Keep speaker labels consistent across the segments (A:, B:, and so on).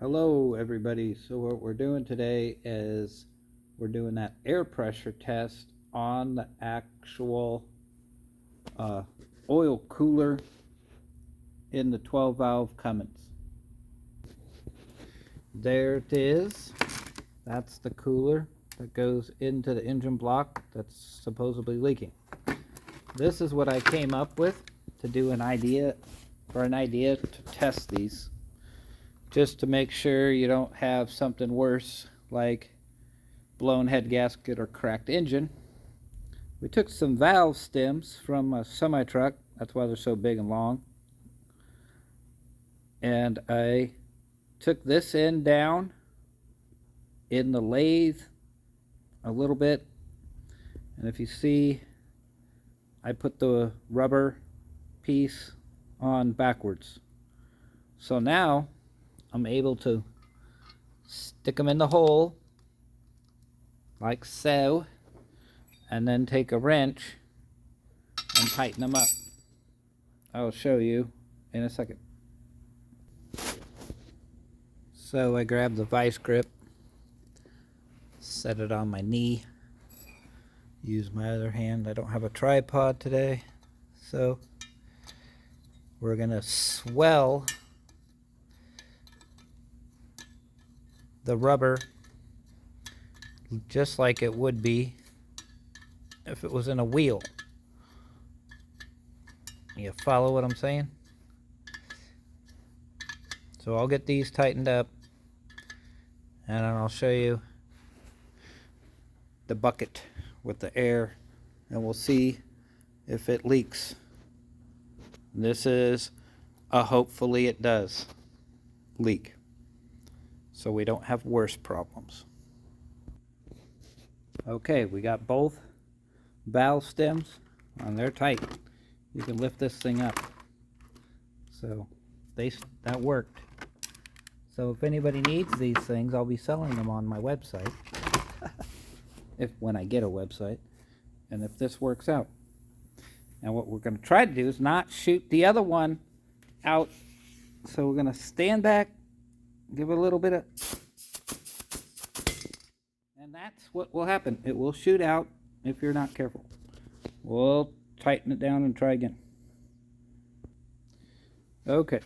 A: Hello everybody. So what we're doing today is we're doing that air pressure test on the actual oil cooler in the 12 valve Cummins. There it is. That's the cooler that goes into the engine block that's supposedly leaking. This is what I came up with to do an idea to test these, just to make sure you don't have something worse like blown head gasket or cracked engine. We took some valve stems from a semi-truck, that's why they're so big and long, and I took this end down in the lathe a little bit, and if you see, I put the rubber piece on backwards. So now I'm able to stick them in the hole like so, and then take a wrench and tighten them up. I'll show you in a second. So I grabbed the vice grip, set it on my knee, use my other hand. I don't have a tripod today, so we're gonna swell the rubber just like it would be if it was in a wheel. You follow what I'm saying? So I'll get these tightened up, and then I'll show you the bucket with the air, and we'll see if it leaks. This is a hopefully it does leak, so we don't have worse problems. Okay, we got both valve stems and they're tight. You can lift this thing up. So that worked. So if anybody needs these things, I'll be selling them on my website. When I get a website, and if this works out. And what we're going to try to do is not shoot the other one out. So we're going to stand back, give it a little bit of, and that's what will happen. It will shoot out if you're not careful. We'll tighten it down and try again. Okay,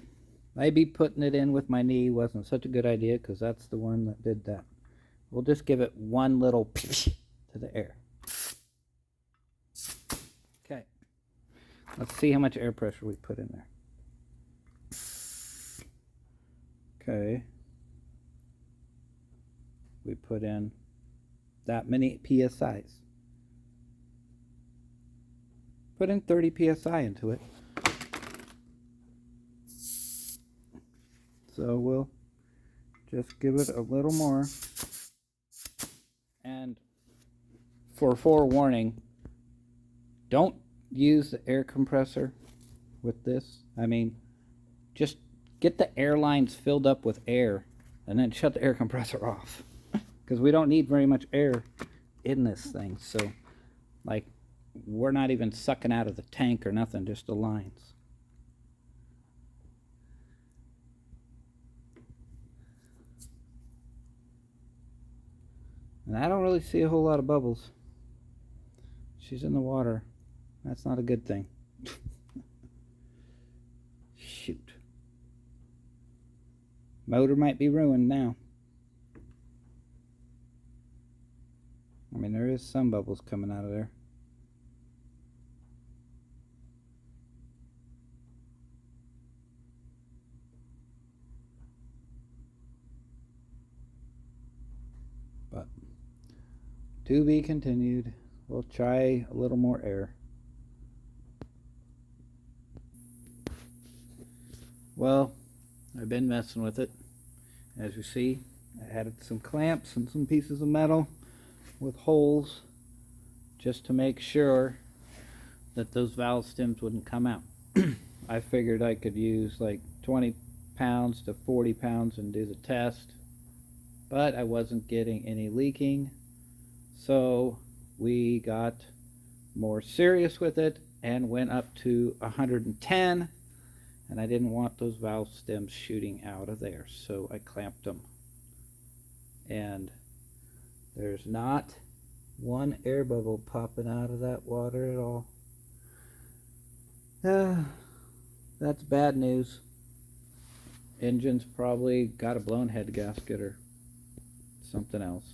A: maybe putting it in with my knee wasn't such a good idea because that's the one that did that. We'll just give it one little to the air. Okay, let's see how much air pressure we put in there. Okay, we put in that many PSIs. Put in 30 PSI into it. So we'll just give it a little more. And for forewarning, don't use the air compressor with this. I mean, just get the air lines filled up with air and then shut the air compressor off. Because we don't need very much air in this thing. So, like, we're not even sucking out of the tank or nothing, just the lines. And I don't really see a whole lot of bubbles. She's in the water. That's not a good thing. Shoot. Motor might be ruined now. I mean, there is some bubbles coming out of there. But to be continued. We'll try a little more air. Well, I've been messing with it. As you see, I added some clamps and some pieces of metal with holes just to make sure that those valve stems wouldn't come out. I figured I could use like 20 pounds to 40 pounds and do the test, but I wasn't getting any leaking, so we got more serious with it and went up to 110, and I didn't want those valve stems shooting out of there, so I clamped them. And there's not one air bubble popping out of that water at all. That's bad news. Engine's probably got a blown head gasket or something else.